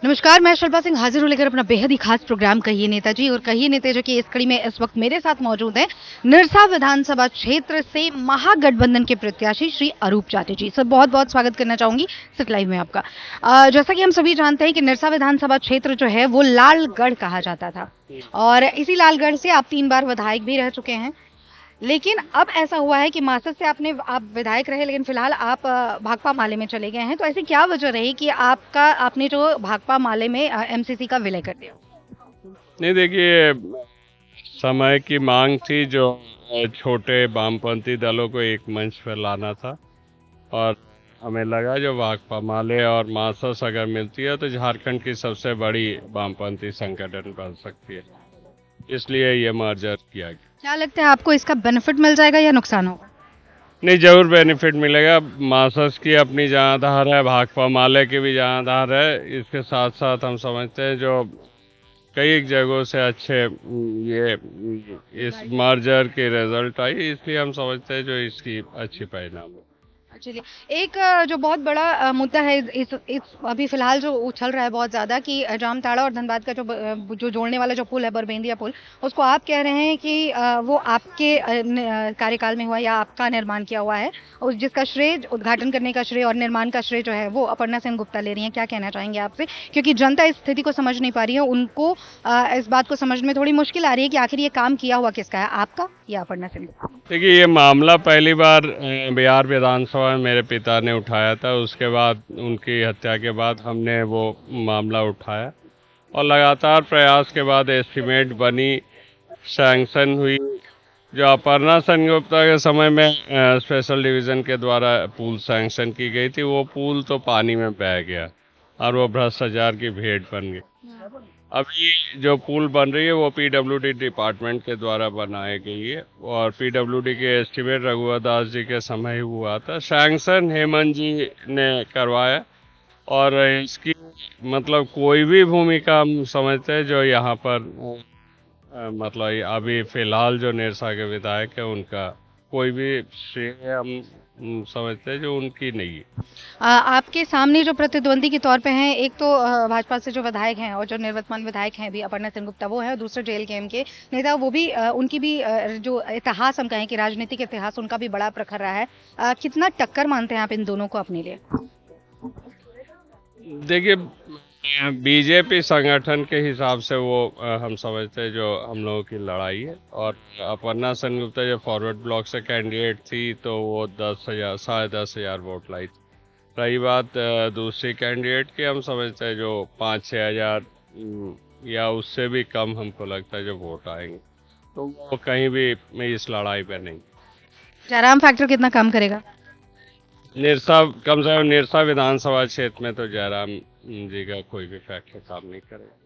नमस्कार, मैं शिल्पा सिंह हाजिर हूँ लेकर अपना बेहद ही खास प्रोग्राम कहिए नेताजी। और कहिए नेताजी की इस कड़ी में इस वक्त मेरे साथ मौजूद हैं निरसा विधानसभा क्षेत्र से महागठबंधन के प्रत्याशी श्री अरूप जाटे जी। सर, बहुत बहुत स्वागत करना चाहूंगी सिख लाइव में आपका। जैसा कि हम सभी जानते हैं कि निरसा विधानसभा क्षेत्र जो है वो लालगढ़ कहा जाता था, और इसी लालगढ़ से आप 3 बार विधायक भी रह चुके हैं। लेकिन अब ऐसा हुआ है कि मासद से आप विधायक रहे, लेकिन फिलहाल आप भाकपा माले में चले गए हैं। तो ऐसी क्या वजह रही कि आपने जो भाकपा माले में एमसीसी का विलय कर दिया? नहीं, देखिए, समय की मांग थी जो छोटे वामपंथी दलों को एक मंच पर लाना था। और हमें लगा जो भाकपा माले और मासस अगर मिलती है तो झारखंड की सबसे बड़ी वामपंथी संगठन बन सकती है, इसलिए ये मर्जर किया गया। क्या लगता है आपको, इसका बेनिफिट मिल जाएगा या नुकसान होगा? नहीं, जरूर बेनिफिट मिलेगा। मासस की अपनी जनाधार है, भाकपा माले की भी जनाधार है। इसके साथ साथ हम समझते हैं जो कई जगहों से अच्छे ये इस मर्जर के रिजल्ट आई, इसलिए हम समझते हैं जो इसकी अच्छी परिणाम हो। चलिए, एक जो बहुत बड़ा मुद्दा है इस अभी फिलहाल जो उछल रहा है बहुत ज़्यादा कि जामताड़ा और धनबाद का जो जोड़ने वाला जो पुल है, बरबेंदिया पुल, उसको आप कह रहे हैं कि वो आपके कार्यकाल में हुआ या आपका निर्माण किया हुआ है, और जिसका श्रेय, उद्घाटन करने का श्रेय और निर्माण का श्रेय जो है वो अपर्णा सेन गुप्ता ले रही हैं। क्या कहना चाहेंगे आपसे, क्योंकि जनता इस स्थिति को समझ नहीं पा रही है, उनको इस बात को समझ में थोड़ी मुश्किल आ रही है कि आखिर ये काम किया हुआ किसका है, आपका या अपर्णा सेन गुप्ता? देखिए, ये मामला पहली बार बिहार विधानसभा में मेरे पिता ने उठाया था। उसके बाद उनकी हत्या के बाद हमने वो मामला उठाया और लगातार प्रयास के बाद एस्टीमेट बनी, सैंक्शन हुई। जो अपर्णा सेन गुप्ता के समय में स्पेशल डिवीजन के द्वारा पुल सैंक्शन की गई थी, वो पुल तो पानी में बह गया और वो भ्रष्टाचार की भेंट बन गई। अभी जो पुल बन रही है वो पीडब्ल्यूडी डिपार्टमेंट के द्वारा बनाई गई है, और पीडब्ल्यूडी के एस्टीमेट रघुवर दास जी के समय ही हुआ था। सैंक्शन हेमंत जी ने करवाया, और इसकी मतलब कोई भी भूमिका हम समझते हैं जो यहाँ पर मतलब अभी फिलहाल जो निरसा के विधायक है उनका कोई भी श्रेय हम समझते हैं जो उनकी नहीं है। आपके सामने जो प्रतिद्वंदी के तौर पे हैं, एक तो भाजपा से जो विधायक हैं और जो निवर्तमान विधायक हैं भी, अपर्णा सेन गुप्ता वो है, और दूसरे जेएलकेएम के नेता, वो भी उनकी भी जो इतिहास हम कहें कि राजनीतिक इतिहास उनका भी बड़ा प्रखर रहा है। कितना टक्कर मानते हैं आप इन दोनों को अपने लिए? देखिए, बीजेपी संगठन के हिसाब से वो हम समझते हैं जो हम लोगों की लड़ाई है। और अपर्णा सेन गुप्ता जो फॉरवर्ड ब्लॉक से कैंडिडेट थी तो वो 10,000 10,500 वोट लाई थी। रही बात दूसरी कैंडिडेट की, हम समझते हैं जो 5-6 हज़ार या उससे भी कम हमको लगता है जो वोट आएंगे, तो वो कहीं भी इस लड़ाई पे नहीं। जयराम फैक्टर कितना काम करेगा? निरसा, कम से कम निरसा विधानसभा क्षेत्र में तो जयराम जी का कोई भी फैक्टर काम नहीं करेगा।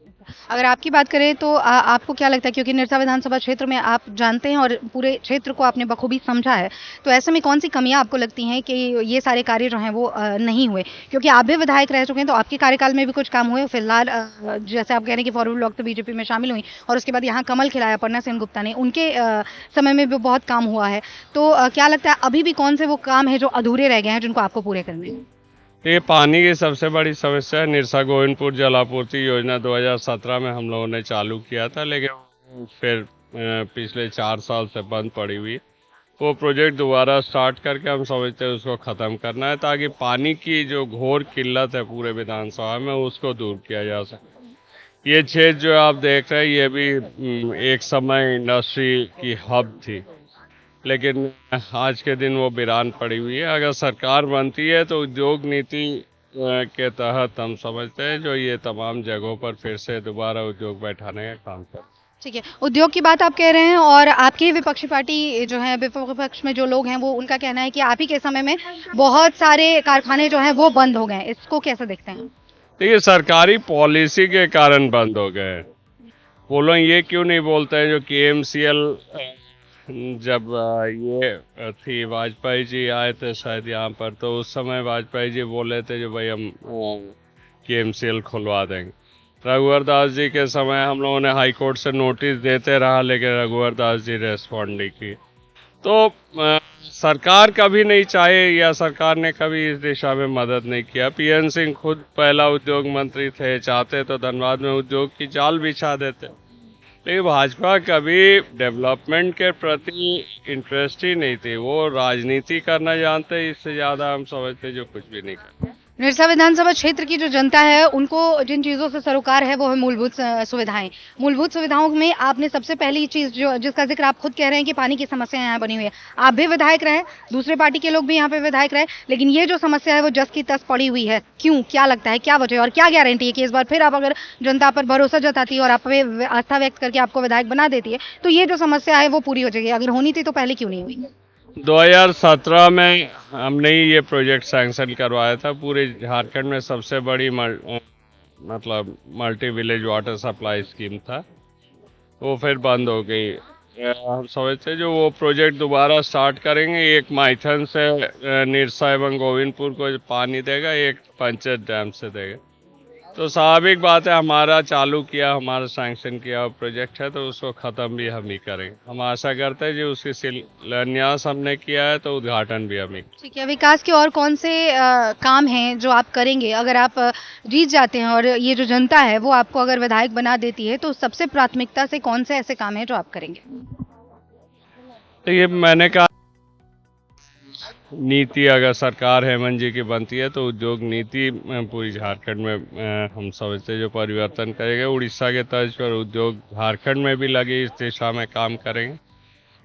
अगर आपकी बात करें तो आपको क्या लगता है, क्योंकि निरसा विधानसभा क्षेत्र में आप जानते हैं और पूरे क्षेत्र को आपने बखूबी समझा है, तो ऐसे में कौन सी कमियां आपको लगती हैं कि ये सारे कार्य जो हैं वो नहीं हुए? क्योंकि आप भी विधायक रह चुके हैं, तो आपके कार्यकाल में भी कुछ काम हुए फिलहाल। जैसे आप कह रहे हैं कि फॉरवर्ड ब्लॉक तो बीजेपी में शामिल हुई, और उसके बाद यहाँ कमल खिलाया अपर्णा सेन गुप्ता ने, उनके समय में भी बहुत काम हुआ है। तो क्या लगता है अभी भी कौन से वो काम है जो अधूरे रह गए हैं, जिनको आपको पूरे करने हैं? ये पानी की सबसे बड़ी समस्या है। निरसा गोविंदपुर जलापूर्ति योजना 2017 में हम लोगों ने चालू किया था, लेकिन फिर पिछले 4 साल से बंद पड़ी हुई है। वो प्रोजेक्ट दोबारा स्टार्ट करके हम समझते हैं उसको ख़त्म करना है, ताकि पानी की जो घोर किल्लत है पूरे विधानसभा में उसको दूर किया जा सके। ये क्षेत्र जो आप देख रहे हैं ये भी एक समय इंडस्ट्री की हब थी, लेकिन आज के दिन वो वीरान पड़ी हुई है। अगर सरकार बनती है तो उद्योग नीति के तहत हम समझते हैं जो ये तमाम जगहों पर फिर से दोबारा उद्योग बैठाने का काम कर। ठीक है, उद्योग की बात आप कह रहे हैं, और आपकी विपक्षी पार्टी जो है, विपक्ष में जो लोग हैं, वो उनका कहना है कि आप ही के समय में बहुत सारे कारखाने जो हैं वो बंद हो गए हैं। इसको कैसे देखते हैं? देखिए, सरकारी पॉलिसी के कारण बंद हो गए हैं। वो लोग ये क्यों नहीं बोलते हैं जो केएमसीएल जब ये थी, वाजपेयी जी आए थे शायद यहाँ पर, तो उस समय वाजपेयी जी बोले थे जो भाई हम केएमसीएल खुलवा देंगे। रघुवर दास जी के समय हम लोगों ने हाई कोर्ट से नोटिस देते रहा, लेकिन रघुवर दास जी रेस्पॉन्ड नहीं की। तो सरकार कभी नहीं चाहे या सरकार ने कभी इस दिशा में मदद नहीं किया। पीएन सिंह खुद पहला उद्योग मंत्री थे, चाहते तो धनबाद में उद्योग की जाल बिछा देते, लेकिन भाजपा कभी डेवलपमेंट के प्रति इंटरेस्ट ही नहीं थी। वो राजनीति करना जानते, इससे ज्यादा हम समझते जो कुछ भी नहीं करते। निरसा विधानसभा क्षेत्र की जो जनता है उनको जिन चीजों से सरोकार है वो है मूलभूत सुविधाएं। मूलभूत सुविधाओं में आपने सबसे पहली चीज जो जिसका जिक्र आप खुद कह रहे हैं कि पानी की समस्या यहाँ बनी हुई है। आप भी विधायक रहे, दूसरे पार्टी के लोग भी यहाँ पे विधायक रहे, लेकिन ये जो समस्या है वो जस की तस पड़ी हुई है। क्यों, क्या लगता है, क्या वजह और क्या गारंटी है कि इस बार फिर आप अगर जनता पर भरोसा जताती है और आप पे आस्था व्यक्त करके आपको विधायक बना देती है तो ये जो समस्या है वो पूरी हो जाएगी? अगर होनी थी तो पहले क्यों नहीं हुई? 2017 में हमने ही ये प्रोजेक्ट सैंक्शन करवाया था। पूरे झारखंड में सबसे बड़ी मतलब multi village water supply scheme था, वो फिर बंद हो गई। हम समझते जो वो प्रोजेक्ट दोबारा स्टार्ट करेंगे। एक माइथन से निरसा एवं गोविंदपुर को पानी देगा, एक पंचायत डैम से देगा। तो स्वाभाविक बात है, हमारा चालू किया, हमारा सैंक्शन किया हुआ प्रोजेक्ट है तो उसको ख़त्म भी हम ही करेंगे। हम आशा करते हैं जो उसकी शिलान्यास हमने किया है तो उद्घाटन भी हम ही। ठीक है, विकास के और कौन से काम हैं जो आप करेंगे अगर आप जीत जाते हैं और ये जो जनता है वो आपको अगर विधायक बना देती है तो सबसे प्राथमिकता से कौन से ऐसे काम हैं जो आप करेंगे? तो ये मैंने कहा, नीति अगर सरकार हेमंत जी की बनती है तो उद्योग नीति पूरी झारखंड में हम समझते जो परिवर्तन करेंगे। उड़ीसा के तर्ज पर उद्योग झारखंड में भी लगे, इस दिशा में काम करेंगे।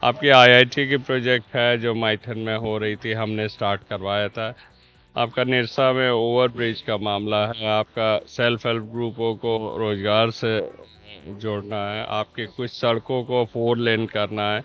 आपकी आईआईटी की प्रोजेक्ट है जो माइथन में हो रही थी, हमने स्टार्ट करवाया था। आपका निरसा में ओवर ब्रिज का मामला है, आपका सेल्फ हेल्प ग्रुपों को रोजगार से जोड़ना है, आपकी कुछ सड़कों को 4 लेन करना है,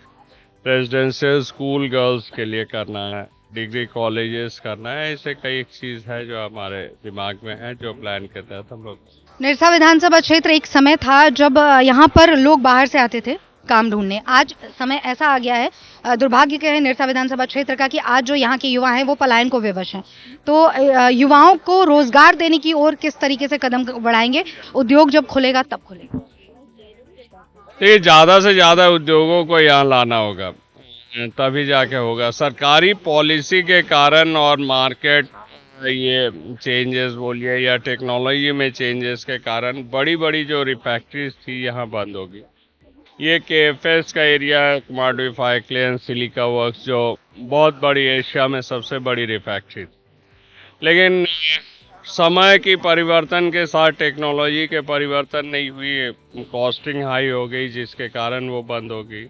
रेजिडेंशियल स्कूल गर्ल्स के लिए करना है, डिग्री कॉलेजेस करना है। ऐसे कई चीज है जो हमारे दिमाग में है, जो प्लान के तहत हम लोग। निरसा विधानसभा क्षेत्र एक समय था जब यहाँ पर लोग बाहर से आते थे काम ढूंढने। आज समय ऐसा आ गया है, दुर्भाग्य के है निरसा विधानसभा क्षेत्र का, कि आज जो यहाँ के युवा हैं वो पलायन को विवश हैं। तो युवाओं को रोजगार देने की ओर किस तरीके से कदम बढ़ाएंगे? उद्योग जब खुलेगा तब खुलेगा। ये ज्यादा से ज्यादा उद्योगों को यहाँ लाना होगा, तभी जाके होगा। सरकारी पॉलिसी के कारण और मार्केट ये चेंजेस बोलिए या टेक्नोलॉजी में चेंजेस के कारण बड़ी बड़ी जो रिफैक्ट्रीज थी यहाँ बंद होगी। ये केएफएस का एरिया, कमोडिफाई क्ले एंड सिलिका वर्क्स, जो बहुत बड़ी एशिया में सबसे बड़ी रिफैक्ट्री थी, लेकिन समय की परिवर्तन के साथ टेक्नोलॉजी के परिवर्तन नहीं हुई, कॉस्टिंग हाई हो गई जिसके कारण वो बंद हो गई।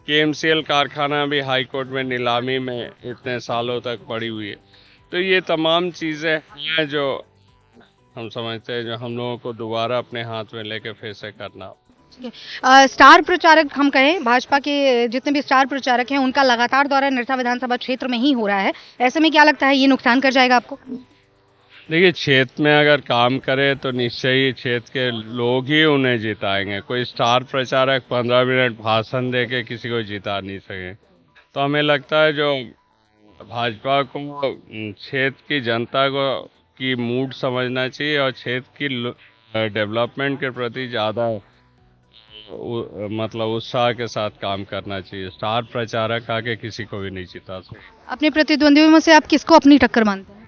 केएमसीएल कारखाना भी हाई कोर्ट में नीलामी में इतने सालों तक पड़ी हुई है। तो ये तमाम चीज़ें हैं जो हम समझते हैं जो हम लोगों को दोबारा अपने हाथ में लेके फिर से करना। स्टार प्रचारक हम कहें, भाजपा के जितने भी स्टार प्रचारक हैं उनका लगातार दौरा निरसा विधानसभा क्षेत्र में ही हो रहा है। ऐसे में क्या लगता है ये नुकसान कर जाएगा आपको? देखिए, क्षेत्र में अगर काम करे तो निश्चय ही क्षेत्र के लोग ही उन्हें जिताएंगे। कोई स्टार प्रचारक 15 मिनट भाषण दे के किसी को जिता नहीं सके। तो हमें लगता है जो भाजपा को क्षेत्र की जनता को की मूड समझना चाहिए और क्षेत्र की डेवलपमेंट के प्रति ज़्यादा मतलब उत्साह के साथ काम करना चाहिए। स्टार प्रचारक आके किसी को भी नहीं जिता सकते। अपने प्रतिद्वंदियों में से आप किसको अपनी टक्कर मानते हैं?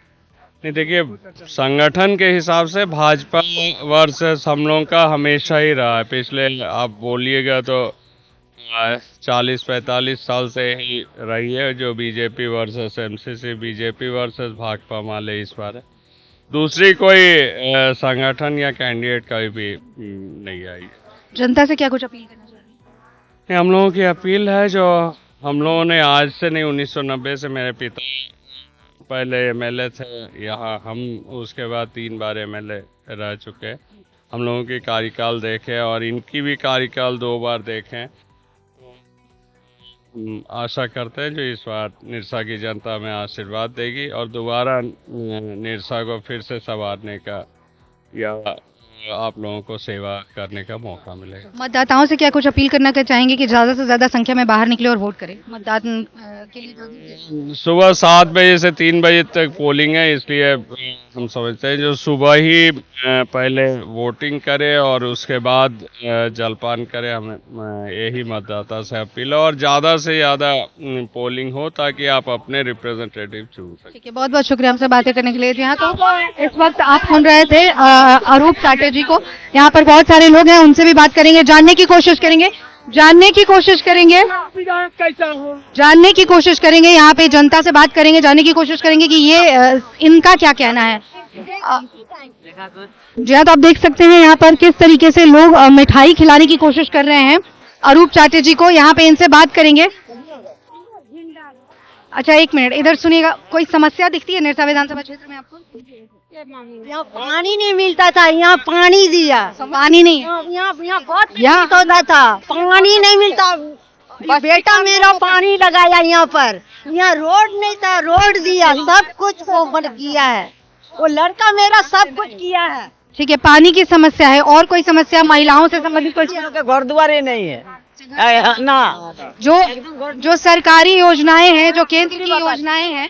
नहीं, देखिए, संगठन के हिसाब से भाजपा वर्सेस हम लोगों का हमेशा ही रहा है। पिछले आप बोलिएगा तो 40-45 साल से ही रही है जो BJP versus MCC, BJP versus Bhakpa Male इस बार है। दूसरी कोई संगठन या कैंडिडेट कभी भी नहीं आई। जनता से क्या कुछ अपील करना चाहिए? हम लोगों की अपील है, जो हम लोगों ने आज से नहीं, 1990 से मेरे पिता पहले एमएलए थे यहाँ, हम उसके बाद 3 बार एमएलए रह चुके हैं। हम लोगों की कार्यकाल देखे और इनकी भी कार्यकाल 2 बार देखें। आशा करते हैं जो इस बार निरसा की जनता में आशीर्वाद देगी और दोबारा निरसा को फिर से संवारने का या आप लोगों को सेवा करने का मौका मिलेगा। मतदाताओं से क्या कुछ अपील करना चाहेंगे कि ज्यादा से ज्यादा संख्या में बाहर निकले और वोट करें मतदान के लिए? सुबह 7 बजे से 3 बजे तक पोलिंग है, इसलिए हम समझते हैं जो सुबह ही पहले वोटिंग करे और उसके बाद जलपान करे। हमें यही मतदाता से अपील है और ज़्यादा से ज़्यादा पोलिंग हो ताकि आप अपने रिप्रेजेंटेटिव चुन सकें। ठीक है, बहुत बहुत शुक्रिया हमसे बातें करने के लिए। जी हाँ, तो इस वक्त आप सुन रहे थे अरूप चाटे जी को। यहाँ पर बहुत सारे लोग हैं, उनसे भी बात करेंगे, जानने की कोशिश करेंगे जानने की कोशिश करेंगे यहाँ पे जनता से बात करेंगे, जानने की कोशिश करेंगे कि ये इनका क्या कहना है। जी हाँ, तो आप देख सकते हैं यहाँ पर किस तरीके से लोग मिठाई खिलाने की कोशिश कर रहे हैं अरूप चाटे जी को। यहाँ पे इनसे बात करेंगे। अच्छा, एक मिनट इधर सुनिएगा। कोई समस्या दिखती है निरसा विधानसभा क्षेत्र में आपको? यहाँ पानी नहीं मिलता था, यहाँ पानी दिया। पानी नहीं? यहाँ बहुत होता था, पानी नहीं मिलता। बेटा मेरा पानी लगाया यहाँ पर, यहाँ रोड नहीं था, रोड दिया, सब कुछ वो किया है, वो लड़का मेरा सब कुछ किया है। ठीक है, पानी की समस्या है। और कोई समस्या महिलाओं से संबंधित कोई? घर द्वारे नहीं है ना। जो सरकारी योजनाएं हैं, जो केंद्र की योजनाएं हैं,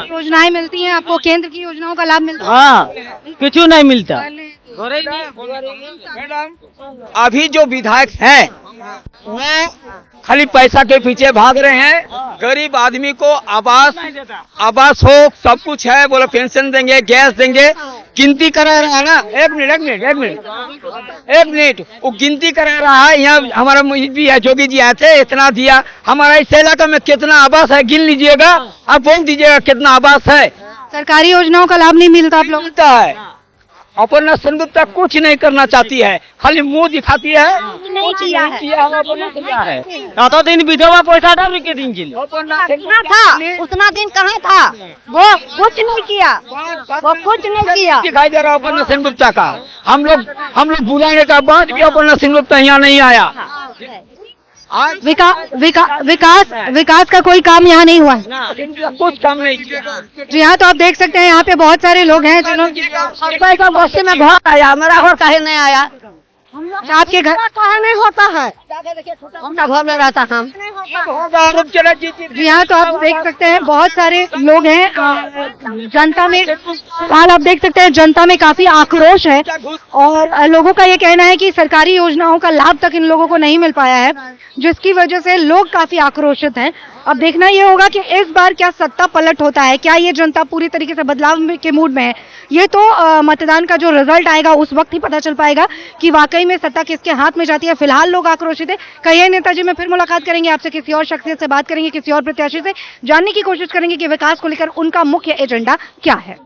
योजनाएं मिलती हैं आपको? केंद्र की योजनाओं का लाभ मिलता है? हाँ, कुछ नहीं मिलता। अभी जो विधायक हैं वो खाली पैसा के पीछे भाग रहे हैं। गरीब आदमी को आवास हो, सब कुछ है, बोले पेंशन देंगे, गैस देंगे, गिनती करा रहा है ना। एक मिनट वो गिनती करा रहा है। यहाँ हमारा भी है, जोगी जी आए थे, इतना दिया। हमारा इस इलाका में कितना आवास है गिन लीजिएगा, आप बोल दीजिएगा कितना आवास है। सरकारी योजनाओं का लाभ नहीं मिलता आप लोग? मिलता है। अपर्णा सेनगुप्ता कुछ नहीं करना चाहती है, खाली मुंह दिखाती है। नहीं किया है। तो दिन विधवा पैसा डाल के दिन कितना था उतना दिन कहाँ था? वो कुछ नहीं किया, दिखाई दे रहा अपर्णा सेनगुप्ता का। हम लोग बुलाने का बाद भी अपर्णा सेनगुप्ता यहाँ नहीं आया। विकास का कोई काम यहाँ नहीं हुआ? कुछ काम नहीं किया। जी हाँ, तो आप देख सकते हैं यहाँ पे बहुत सारे लोग हैं जिन्होंने का बस्ती में घर आया, मेरा घर काहे नहीं आया? आपके घर काहे नहीं होता है? हमारा घर में रहता हम। जी हाँ, तो आप देख सकते हैं बहुत सारे लोग हैं जनता में। हाल आप देख सकते हैं जनता में काफी आक्रोश है और लोगों का ये कहना है कि सरकारी योजनाओं का लाभ तक इन लोगों को नहीं मिल पाया है, जिसकी वजह से लोग काफी आक्रोशित हैं। अब देखना ये होगा कि इस बार क्या सत्ता पलट होता है, क्या ये जनता पूरी तरीके से बदलाव के मूड में है। ये तो मतदान का जो रिजल्ट आएगा उस वक्त ही पता चल पाएगा कि वाकई में सत्ता किसके हाथ में जाती है। फिलहाल लोग आक्रोशित है। कहिए नेताजी में फिर मुलाकात करेंगे आपसे, किसी और शख्सियत से बात करेंगे, किसी और प्रत्याशी से जानने की कोशिश करेंगे कि विकास को लेकर उनका मुख्य एजेंडा क्या है।